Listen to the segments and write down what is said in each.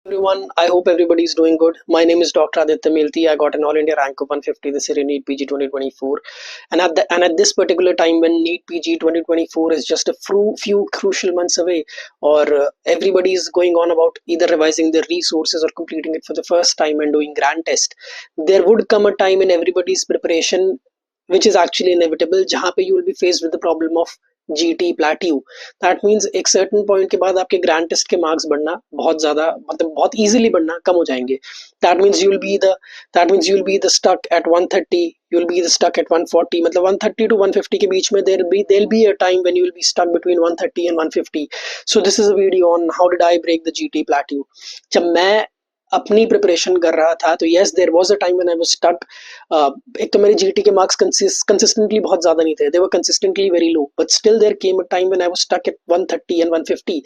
Everyone, I hope everybody is doing good. My name is Dr. Aditya Melti. I got an All India rank of 150 this year in NEET PG 2024. And at this particular time, when NEET PG 2024 is just a few crucial months away, or everybody is going on about either revising their resources or completing it for the first time and doing grand test, there would come a time in everybody's preparation which is actually inevitable, जहाँ पे you will be faced with the problem of GT plateau. That means एक certain point के बाद आपके grand test के marks बढ़ना बहुत ज्यादा मतलब बहुत इजीली बढ़ना कम हो जाएंगे. That means you will be the stuck at 130, you'll be stuck at 140, मतलब 130 to 150 के बीच में there'll be a time when you'll be stuck between 130 and 150. So this is a video on how did I break the GT plateau. जब मैं अपनी preparation कर रहा था तो yes there was a time when I was stuck. एक तो मेरे जीटी के मार्क्स कंसिस्टेंटली बहुत ज्यादा नहीं थे, they were consistently very low, but still there came a time when I was stuck at 130 and 150.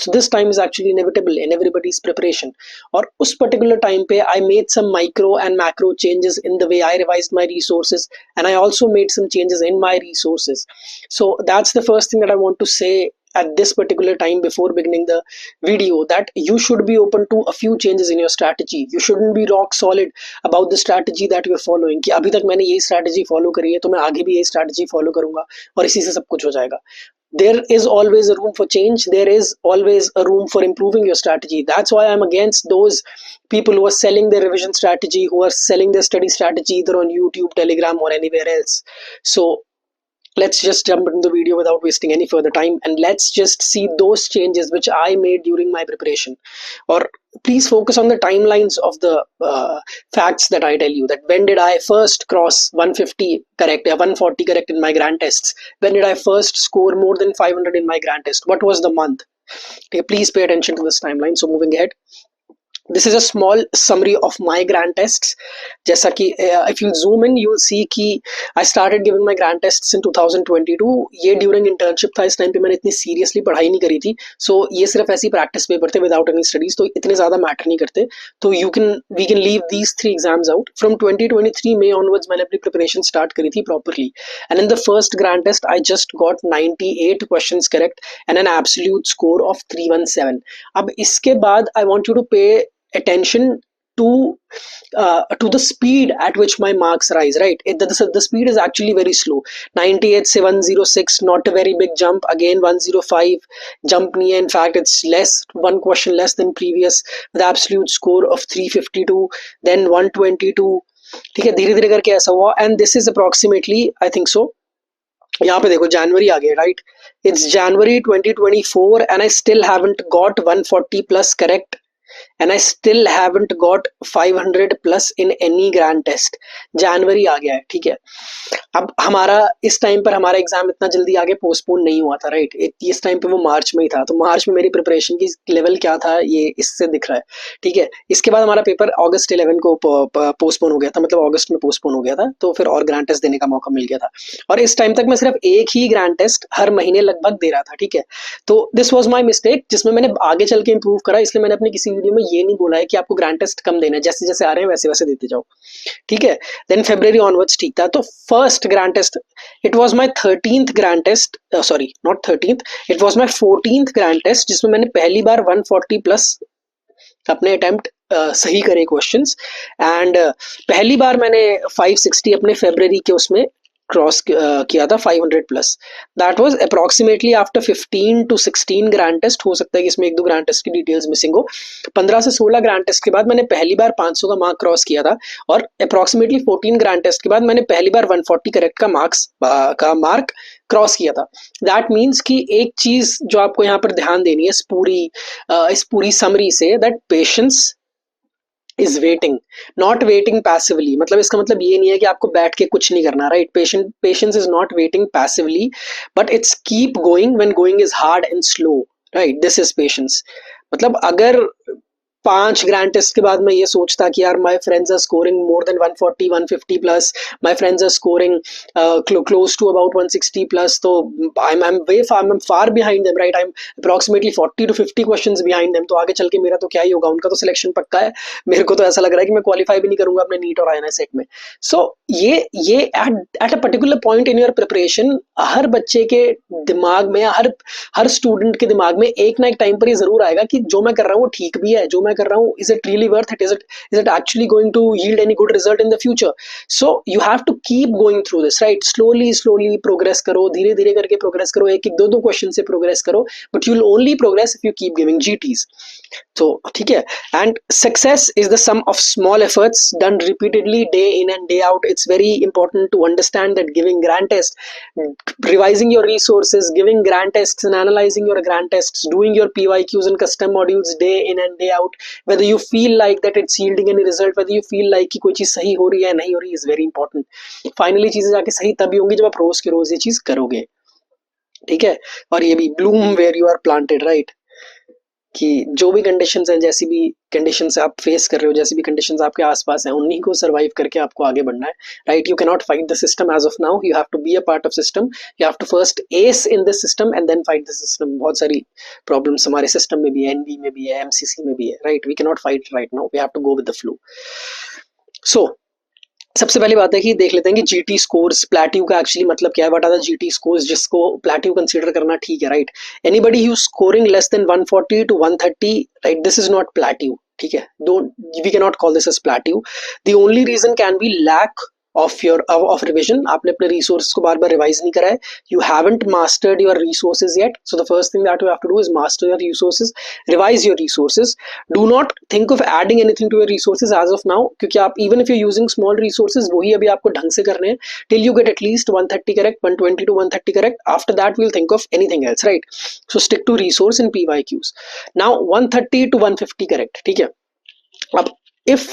So this time is actually inevitable in everybody's preparation. और उस पर्टिकुलर टाइम पे I made some micro and macro changes in the way I revised my resources, and I also made some changes in my resources. So that's the first thing that I want to say at this particular time before beginning the video, that you should be open to a few changes in your strategy. You shouldn't be rock solid about the strategy that you're following कि अभी तक मैंने ये strategy follow करी है तो मैं आगे भी ये strategy follow करूंगा और इसी से सब कुछ हो जाएगा. There is always a room for change. There is always a room for improving your strategy. That's why I'm against those people who are selling their revision strategy, who are selling their study strategy either on YouTube, Telegram, or anywhere else. So let's just jump into the video without wasting any further time, and let's just see those changes which I made during my preparation. Or please focus on the timelines of the facts that I tell you, that when did I first cross 150 correct, 140 correct in my grand tests, when did I first score more than 500 in my grand test, what was the month. Okay, please pay attention to this timeline. So moving ahead, this is a small summary of my grand tests. जैसा कि if you zoom in you'll see कि I started giving my grand tests in 2022. ये during internship था, इस time पे मैंने इतनी seriously पढ़ाई नहीं करी थी, so ये सिर्फ ऐसी practice paper थे without any studies, तो इतने ज़्यादा matter नहीं करते. तो we can leave these 3 exams out. From 2023 May onwards मैंने अपनी preparation start करी थी properly, and in the first grand test I just got 98 questions correct and an absolute score of 317. अब इसके बाद I want you to pay attention to the speed at which my marks rise, right? The speed is actually very slow. 98 से 106, not a very big jump. Again 105 jump नहीं है, in fact it's less, one question less than previous, with absolute score of 352, then 122. ठीक है, धीरे धीरे करके ऐसा हुआ, and this is approximately I think so. यहाँ पे देखो जनवरी आ गया, right? It's January 2024 and I still haven't got 140 plus correct, and I still haven't got 500 plus in any grand test. जनवरी आ गया है, ठीक है. अब हमारा इस टाइम पर हमारा एग्जाम इतना जल्दी आगे पोस्टपोन नहीं हुआ था, राइट? इस टाइम पे वो मार्च में ही था, तो मार्च में मेरी प्रिपरेशन की लेवल क्या था ये इससे दिख रहा है, ठीक है. इसके बाद हमारा पेपर अगस्त 11 को पोस्टपोन हो गया था, मतलब अगस्त में पोस्टपोन हो गया था, तो फिर और ग्रांड टेस्ट देने का मौका मिल गया था. और इस टाइम तक मैं सिर्फ एक ही ग्रांड टेस्ट हर महीने लगभग दे रहा था, ठीक है. तो दिस वॉज माई मिस्टेक, जिसमें मैंने आगे चल के इंप्रूव करा. इसलिए मैंने अपनी किसी वीडियो में ये नहीं बोला है कि आपको ग्रांड टेस्ट कम देना है, जैसे जैसे आ रहे हैं वैसे वैसे देते जाओ, ठीक है. देन February onwards ठीक था. तो first grand test, it was my 13th grand test, sorry not 13th, it was my 14th grand test, जिसमें मैंने पहली बार 140 प्लस अपने अटेम्प्ट सही करे क्वेश्चंस, एंड पहली बार मैंने 560 अपने फरवरी के उसमें क्रॉस किया था 500 plus. That was approximately after 15 to 16 grand test. हो सकता है कि इसमें एक दो ग्रांड टेस्ट की डिटेल्स मिसिंग हो. 15 से 16 ग्रांड टेस्ट के बाद मैंने पहली बार 500 का मार्क क्रॉस किया था, और अप्रॉक्सीमेटली 14 ग्रांड टेस्ट के बाद मैंने पहली बार 140 करेक्ट का मार्क क्रॉस किया था. दैट मीन्स कि एक चीज जो आपको यहाँ पर ध्यान देनी है इस पूरी समरी से, that patience is waiting, not waiting passively. मतलब इसका मतलब ये नहीं है कि आपको बैठ के कुछ नहीं करना, right? Patience is not waiting passively, but it's keep going when going is hard and slow, right? This is patience. मतलब अगर 5 ग्रैंड टेस्ट के बाद मैं ये सोचता कि यार my friends are scoring more than 140 150 plus, my friends are scoring close to about 160 plus, तो I am far behind them, right? I am approximately 40 to 50 questions behind them. तो आगे चल के मेरा तो क्या ही होगा, उनका तो सिलेक्शन पक्का है. मेरे को तो ऐसा लग रहा है कि मैं क्वालिफाई भी नहीं करूंगा अपने नीट और आईएनएस सेट में. सो ये at a particular point in your preparation, हर बच्चे के दिमाग में, हर स्टूडेंट के दिमाग में एक ना एक टाइम पर ये जरूर आएगा कि जो मैं कर रहा हूँ वो ठीक भी है, जो मैं मैं कर रहा हूँ, is it really worth it, is it actually going to yield any good result in the future. So you have to keep going through this, right. Slowly progress करो, धीरे धीरे करके प्रोग्रेस करो, एक एक दो क्वेश्चन से प्रोग्रेस करो, but you will only progress if you keep giving GTs. तो ठीक है. And success is the sum of small efforts done repeatedly day in and day out. It's very important to understand that giving grand test, revising your resources, giving grand tests and analyzing your grand tests, doing your PYQs and custom modules day in and day out, whether you feel like that it's yielding any result, whether you feel like कि कोई चीज सही हो रही है नहीं हो रही, is very important. फाइनली चीजें जाके सही तभी होंगी जब आप रोज के रोज ये चीज करोगे. ठीक है. और ये भी bloom where you are planted, right. कि जो भी कंडीशंस हैं, जैसी भी कंडीशंस आप फेस कर रहे हो, जैसी भी कंडीशंस आपके आसपास हैं, उन्हीं को सरवाइव करके आपको आगे बढ़ना है, right. You can not fight the system as of now, you have to be a part of system, you have to first ace in the system and then fight the system. बहुत सारी problems हमारे system में भी है, NV में भी है, MCC में भी है, right. We can not fight right now, we have to go with the flow. So सबसे पहली बात है कि देख लेते हैं कि GT स्कोर्स, प्लेट्यू का एक्चुअली मतलब क्या है, what are the GT scores जिसको प्लेट्यू कंसीडर करना ठीक है, right. Anybody who scoring less than 140 to 130, right, this is not plateau. ठीक है. Don't, we can not call this as plateau. The only reason can be lack of revision. आपने अपने resources को बार बार revise नहीं करा है. You haven't mastered your resources yet. So the first thing that you have to do is master your resources, revise your resources. Do not think of adding anything to your resources as of now, क्योंकि आप even if you're using small resources, वही अभी आपको ढंग से करने हैं till you get at least 130 correct, 120 to 130 correct. After that we'll think of anything else, right. So stick to resource and PYQs. Now 130 to 150 correct. ठीक है. अब if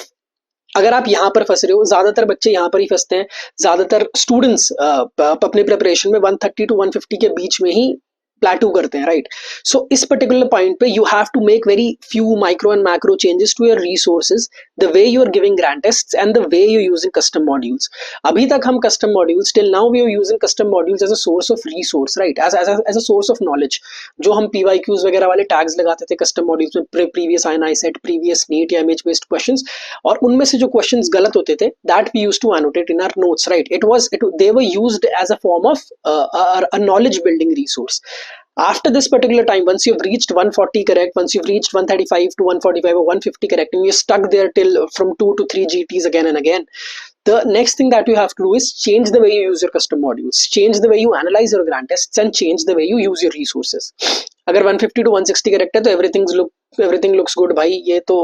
अगर आप यहाँ पर फंस रहे हो, ज्यादातर बच्चे यहाँ पर ही फंसते हैं, ज्यादातर स्टूडेंट्स अपने प्रिपरेशन में 130 to 150 के बीच में ही प्लेटू करते हैं, राइट. सो इस पर्टिकुलर पॉइंट पे you have to make very few micro and macro changes to your resources, the way you are giving grand tests and the way you using custom modules. अभी तक हम custom modules, till now we are using custom modules as a source of resource, right, as a source of knowledge. जो हम PYQs वगैरह वाले tags लगाते थे custom modules में, previous INI set, previous NEET या इमेज बेस्ड क्वेश्चंस, और उनमें से जो क्वेश्चंस गलत होते थे that we used to annotate in our notes, right. They were used as a form of a knowledge building resource. After this particular time, once you've reached 140 correct, once you've reached 135 to 145 or 150 correct, and you're stuck there till from 2 to 3 GTs again and again, the next thing that you have to do is change the way you use your custom modules, change the way you analyze your grand tests, and change the way you use your resources. अगर 150 to 160 correct है तो everything looks good भाई. ये तो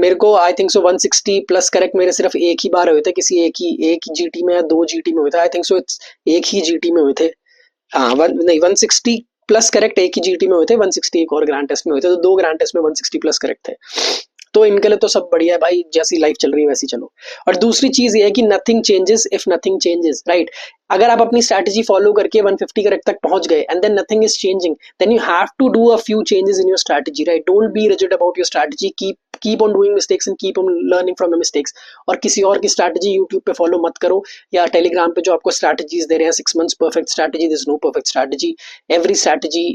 मेरे को I think so 160 plus correct मेरे सिर्फ एक ही बार हुए थे, किसी एक GT में या 2 GT में हुए थे. I think so it's एक ही GT में हुए थे. हाँ, नहीं 160 प्लस करेक्ट एक ही GT में हुए थे, 160 एक और ग्रैंड टेस्ट में हुए थे, तो 2 ग्रैंड टेस्ट में 160 प्लस करेक्ट थे. तो इनके लिए तो सब बढ़िया है भाई, जैसी लाइफ चल रही है वैसी चलो. और दूसरी चीज ये है कि nothing changes if nothing changes, right. अगर आप अपनी स्ट्रैटेजी फॉलो करके 150 करेक्ट तक पहुंच गए and then nothing is changing, then you have to do a few changes in your strategy, right. Don't be rigid about your strategy, keep on doing mistakes and keep on learning from your mistakes. और किसी और की strategy YouTube पे follow मत करो, या Telegram पे जो आपको स्ट्रैटेजीज दे रहे हैं 6 months perfect strategy, there is no perfect strategy. Every strategy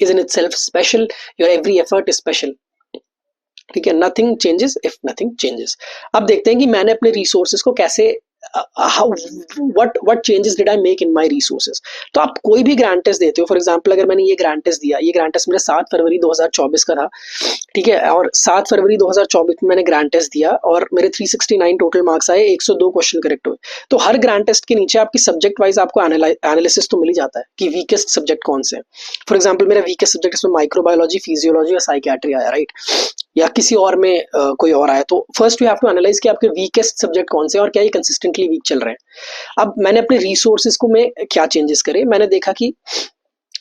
is in itself special, your every effort is special. ठीक है. Nothing changes if nothing changes. अब देखते हैं कि मैंने अपने रिसोर्सेज को कैसे what changes did I make in my resources. तो आप कोई भी ग्रैंड टेस्ट देते हो, फॉर एग्जांपल अगर मैंने ये ग्रैंड टेस्ट दिया, ये ग्रैंड टेस्ट मेरा 7 फरवरी 2024 का था, ठीक है, और 7 फरवरी 2024 में मैंने ग्रैंड टेस्ट दिया और मेरे 369 टोटल मार्क्स आए, 102 क्वेश्चन करेक्ट हुए. तो हर ग्रैंड टेस्ट के नीचे आपकी सब्जेक्ट वाइज आपको एनालिसिस तो मिल ही जाता है कि वीकेस्ट सब्जेक्ट कौन से हैं. फॉर एग्जाम्पल मेरा वीकेस्ट सब्जेक्ट इसमें माइक्रोबायोलॉजी, फिजियोलॉजी या साइकियाट्री आया, राइट, या किसी और में कोई और आया. तो first you have to analyse कि आपके वीकेस्ट सब्जेक्ट कौन से हैं और क्या ये कंसिस्टेंटली वीक चल रहे हैं. अब मैंने अपने रिसोर्सेज को में क्या चेंजेस करे, मैंने देखा कि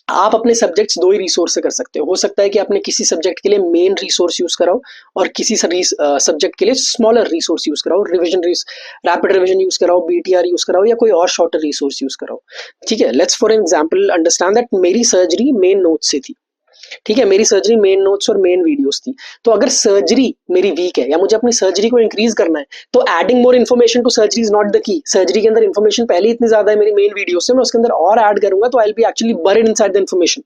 आप अपने सब्जेक्ट्स 2 ही रिसोर्स से कर सकते हो सकता है कि आपने किसी सब्जेक्ट के लिए मेन रिसोर्स यूज कराओ और किसी सब्जेक्ट के लिए स्मॉलर रिसोर्स यूज कराओ, रैपिड रिविजन यूज कराओ, BTR यूज कराओ, या कोई और शॉर्टर रिसोर्स यूज कराओ. ठीक है. Let's for example understand that मेरी सर्जरी मेन नोट्स से थी. ठीक है, मेरी सर्जरी मेन नोट्स और मेन वीडियोस थी. तो अगर सर्जरी मेरी वीक है या मुझे अपनी सर्जरी को इंक्रीज करना है, तो adding more information to surgery is not the key. Surgery के अंदर इन्फॉर्मेशन पहले इतनी ज्यादा है मेरी मेन वीडियो से, मैं उसके अंदर और ऐड करूंगा तो I will be actually buried inside the information.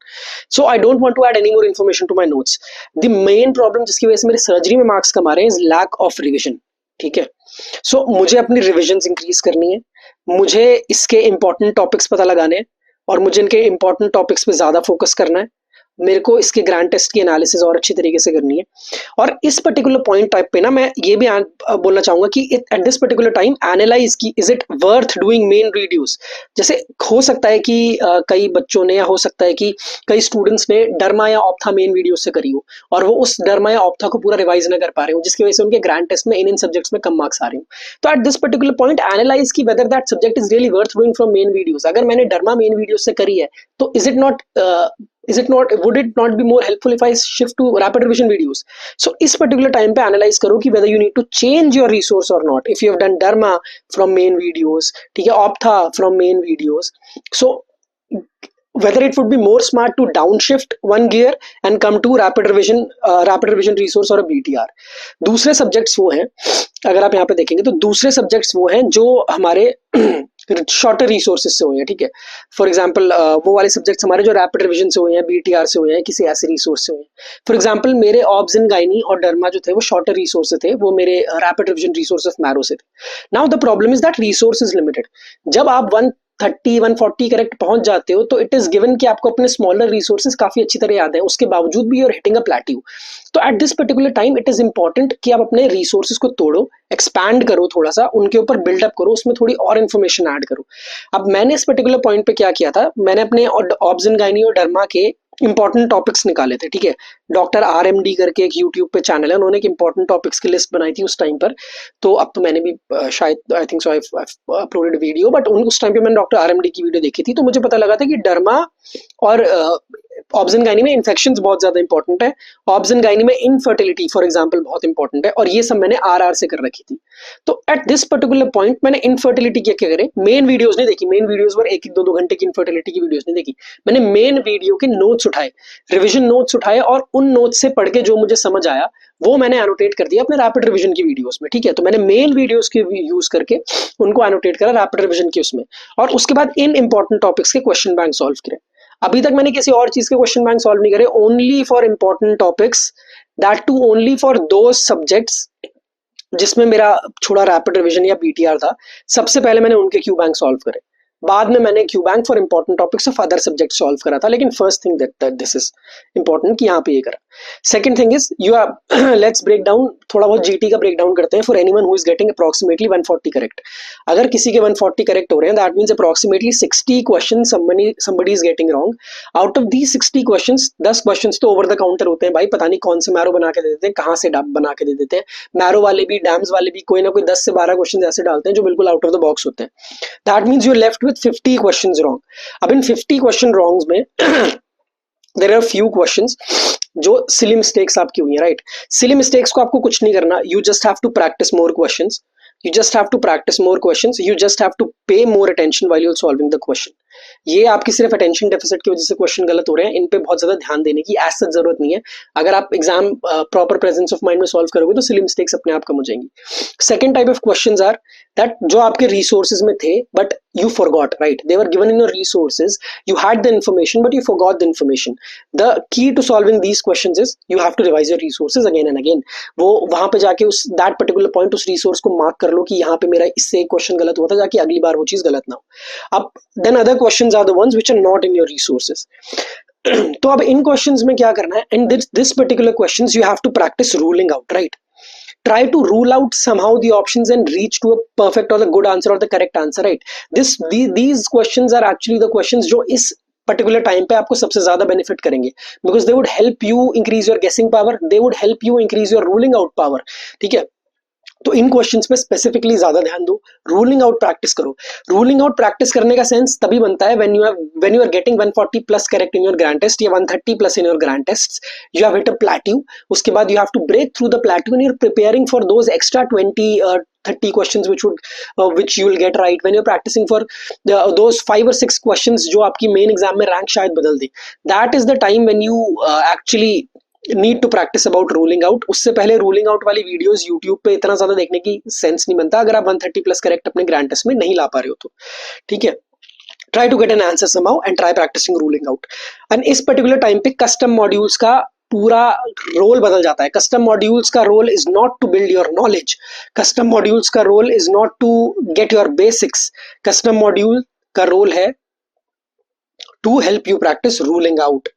So I don't want to add any more information to my notes. The main problem जिसकी वजह से मेरे सर्जरी में मार्क्स कम आ रहे हैं इज लैक ऑफ रिविजन. ठीक है. सो मुझे अपनी रिविजन इंक्रीज करनी है, मुझे इसके इंपॉर्टेंट टॉपिक्स पता लगाने हैं और मुझे इनके इंपॉर्टेंट टॉपिक्स पे ज्यादा फोकस करना है. मेरे को इसके ग्रैंड टेस्ट की एनालिसिस और अच्छी तरीके से करनी है। और इस पर्टिकुलर पॉइंट टाइप पे ना मैं ये भी बोलना चाहूंगा कि at this particular time analyse की is it worth doing main videos. जैसे हो सकता है कि कई बच्चों ने, या हो सकता है कि कई स्टूडेंट्स ने डर्मा या ऑप्था मेन वीडियो से करी हो, और वो उस डर्मा या ऑप्था को पूरा रिवाइज ना कर पा रहे हो, जिसकी वजह से उनके ग्रैंड टेस्ट में इन सब्जेक्ट्स में कम मार्क्स आ रहे हो। तो at this particular point analyse की whether that subject is really worth doing from main videos. अगर मैंने डर्मा मेन वीडियो से करी है तो would it not be more helpful if I shift to rapid revision videos? So इस particular time पे analyze करो कि whether you need to change your resource or not. If you have done Dharma from main videos, ठीक है, Optha from main videos, so whether it would be more smart to downshift one gear and come to rapid revision resource or a BTR. दूसरे subjects वो हैं, अगर आप यहाँ पे देखेंगे तो दूसरे सब्जेक्ट्स वो हैं जो हमारे शॉर्टर रिसोर्सेज से हुए हैं, ठीक है। फॉर एग्जांपल वो वाले सब्जेक्ट्स हमारे जो रैपिड रिवीजन से हुए हैं, बीटीआर से हुए हैं, किसी ऐसे रिसोर्स से हुए हैं। फॉर एग्जांपल मेरे ऑब्स इन गायनी और डर्मा जो थे वो शॉर्टर रिसोर्स से थे, वो मेरे rapid revision resource of marrow से थे। Now the problem is that resource is limited. जब आप 130 140 करेक्ट पहुंच जाते हो तो इट इज गिवन कि आपको अपने स्मॉलर रिसोर्सेज काफी अच्छी तरह याद है, उसके बावजूद भी यूर हिटिंग अ प्लेट्यू। तो at this particular time it is important कि आप अपने रिसोर्सेज को तोड़ो, एक्सपैंड करो, थोड़ा सा उनके ऊपर बिल्डअप करो, उसमें थोड़ी और इन्फॉर्मेशन ऐड करो। अब मैंने इस पर्टिकुलर पॉइंट पे क्या किया था, मैंने अपने ऑब्स इन गायनी और डर्मा के इंपॉर्टेंट टॉपिक्स निकाले थे, ठीक है। डॉक्टर RMD करके एक यूट्यूब पे चैनल है, उन्होंने एक इंपॉर्टेंट टॉपिक्स की लिस्ट बनाई थी उस टाइम पर। तो अब तो मैंने भी शायद I think so I uploaded video, but उस टाइम पे मैंने डॉक्टर RMD की वीडियो देखी थी, तो मुझे पता लगा था कि डर्मा और ऑब्स इन गायनी में इन्फेक्शंस बहुत ज्यादा इंपॉर्टेंट है, ऑब्स इन गायनी में इनफर्टिलिटी फॉर एग्जांपल बहुत इंपॉर्टेंट है, और ये सब मैंने RR से कर रखी थी। तो एट दिस पर्टिकुलर पॉइंट मैंने इनफर्टिलिटी क्या क्या करे, मेन वीडियोस नहीं देखी, मेन वीडियोस पर 1-1 2-2 घंटे की इनफर्टिलिटी की वीडियोस नहीं देखी, मैंने मेन वीडियो के नोट्स उठाए, रिविजन नोट्स उठाए, और उन नोट्स से पढ़ के जो मुझे समझ आया वो मैंने एनोटेट कर दिया अपने रैपिड रिविजन की वीडियोस में, ठीक है। तो मैंने मेन वीडियोस के यूज करके उनको एनोटेट करा रैपिड रिविजन के उसमें, और उसके बाद इन इंपॉर्टेंट टॉपिक्स के क्वेश्चन बैंक सॉल्व करे। अभी तक मैंने किसी और चीज के क्वेश्चन बैंक सॉल्व नहीं करे, only for important topics, that too only for those subjects जिसमें मेरा थोड़ा रैपिड रिवीजन या बीटीआर था। सबसे पहले मैंने उनके क्यू बैंक सॉल्व करे, बाद में मैंने Q bank for important topics of other subject solve करा था, लेकिन first thing that this is important कि यहाँ पे ये करा। Second thing is you are let's break down, थोड़ा बहुत जीटी का ब्रेक डाउन करते हैं for anyone who is getting approximately 140 correct. अगर किसी के 140 करेक्ट हो रहे हैं, that means approximately 60 question somebody is getting wrong. Out of the 60 questions 10 questions तो ओवर द काउंटर होते हैं भाई, पता नहीं कौन से मैरो बना के दे देते हैं, कहाँ से बना के दे देते हैं। मैरो वाले भी, डैम्स वाले भी कोई ना कोई 10 से 12 क्वेश्चन ऐसे डालते हैं जो बिल्कुल आउट ऑफ द बॉक्स होते हैं। That means you are left with 50 questions wrong. अब इन 50 क्वेश्चन रॉन्ग्स में देयर आर फ्यू क्वेश्चंस जो सिली मिस्टेक्स आपकी हुई है, राइट। सिली मिस्टेक्स को आपको कुछ नहीं करना, you just have to practise more questions, you just have to practice more questions, you just have to pay more attention while you're solving the question। ये आपकी सिर्फ अटेंशन डेफिसिट की वजह से क्वेश्चन गलत हो रहे हैं, इन पे बहुत ज्यादा ध्यान देने की ऐसा जरूरत नहीं है। अगर आप exam proper presence of mind में सॉल्व करोगे तो सिली मिस्टेक्स अपने आप कम हो जाएंगी। Second type of questions are that जो आपके रिसोर्सेज में थे but you forgot, right? They were given in your resources, you had the information but you forgot the information। The key to solving these questions is you have to revise your resources again and again। वो वहां पे जाके उस that particular point उस resource को mark कर लो कि यहाँ पे मेरा इससे एक क्वेश्चन गलत हुआ था, जाके अगली बार वो चीज गलत ना हो। अब then other questions are the ones which are not in your resources। तो अब इन क्वेश्चंस में क्या करना है, and this particular questions you have to practice ruling out, right? Try to rule out somehow the options and reach to a perfect or the good answer or the correct answer, right? These questions are actually the questions जो इस particular time पे आपको सबसे ज्यादा benefit करेंगे, because they would help you increase your guessing power, they would help you increase your ruling out power, ठीक है। तो इन क्वेश्चंस पे स्पेसिफिकली ज्यादा ध्यान दो, रूलिंग आउट प्रैक्टिस करो। रूलिंग आउट प्रैक्टिस करने का सेंस तभी बनता है when you are getting 140 plus correct in your grand test या 130 plus in your grand test, you have hit a plateau. उसके बाद you have to break through the plateau and you are preparing for those extra 20-30 questions which you will get right when you're practicing for those 5 or 6 questions जो आपकी main exam में rank शायद बदल दे। That is the time when you actually need to practise about ruling out. उससे पहले ruling out वाली videos YouTube पे इतना ज्यादा देखने की सेंस नहीं बनता अगर आप 130 प्लस करेक्ट अपने ग्रैंड टेस्ट में नहीं ला पा रहे हो तो, ठीक है। Try to get an answer somehow and try practising ruling out. And इस पर्टिकुलर टाइम पे कस्टम मॉड्यूल्स का पूरा रोल बदल जाता है। कस्टम मॉड्यूल्स का role is not to build your knowledge, custom modules का role is not to get your basics, custom module का रोल है to help you practice ruling out.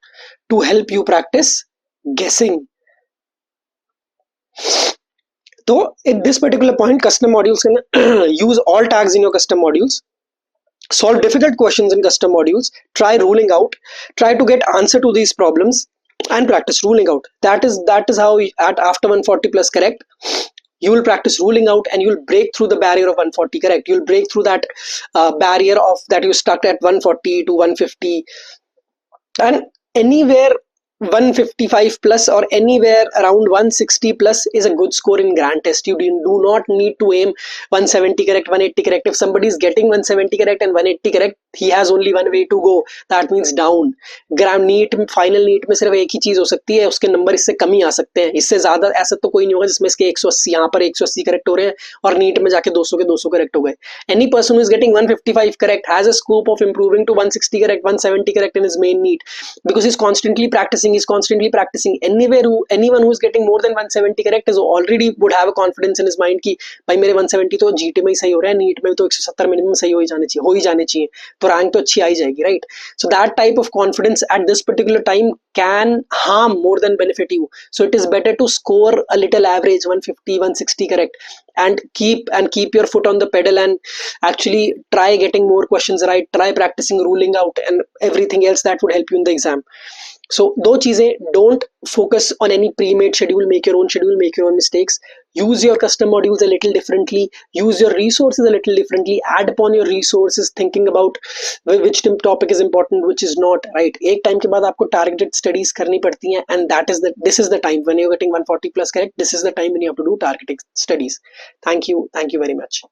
to help you practice guessing. So at this particular point, custom modules can use all tags in your custom modules, solve difficult questions in custom modules, try ruling out, try to get answer to these problems, and practice ruling out. That is how at after 140 plus correct, you will practice ruling out, and you'll break through the barrier of 140 correct. You'll break through that barrier of that you stuck at 140 to 150, and anywhere 155 plus or anywhere around 160 plus is a good score in grand test. You do not need to aim 170 correct, 180 correct. If somebody is getting 170 correct and 180 correct, he has only one way to go, that means down. ग्राम NEET में final NEET में सिर्फ एक ही चीज हो सकती है, उसके नंबर इससे कम ही आ सकते हैं, इससे ज्यादा ऐसा तो कोई नहीं होगा जिसमें इसके 180 यहाँ पर 180 करेक्ट हो रहे हैं और नीट में जाके 200 के 200 करेक्ट हो गए. Any person who is getting 155 correct has a scope of improving to 160 correct, 170 correct in his main NEET, because he's constantly practicing. Anyone who is getting more than 170 correct is already would have a confidence in his mind कि भाई मेरे 170 तो GT में ही सही हो रहा है, NEET में तो 170 मिनिमम सही हो ही जाने चाहिए, तो रैंक तो अच्छी आ ही जाएगी, right? So that type of confidence at this particular time can harm more than benefit you. So it is better to score a little average 150, 160 correct, and keep your foot on the pedal and actually try getting more questions right, try practicing ruling out and everything else that would help you in the exam. So दो चीजें, don't focus on any pre-made schedule, make your own schedule, make your own mistakes, use your custom modules a little differently, use your resources a little differently, add upon your resources thinking about which topic is important, which is not, right? एक time के बाद आपको targeted studies करनी पड़ती हैं, and this is the time when you're getting 140 plus correct, this is the time when you have to do targeted studies. Thank you very much.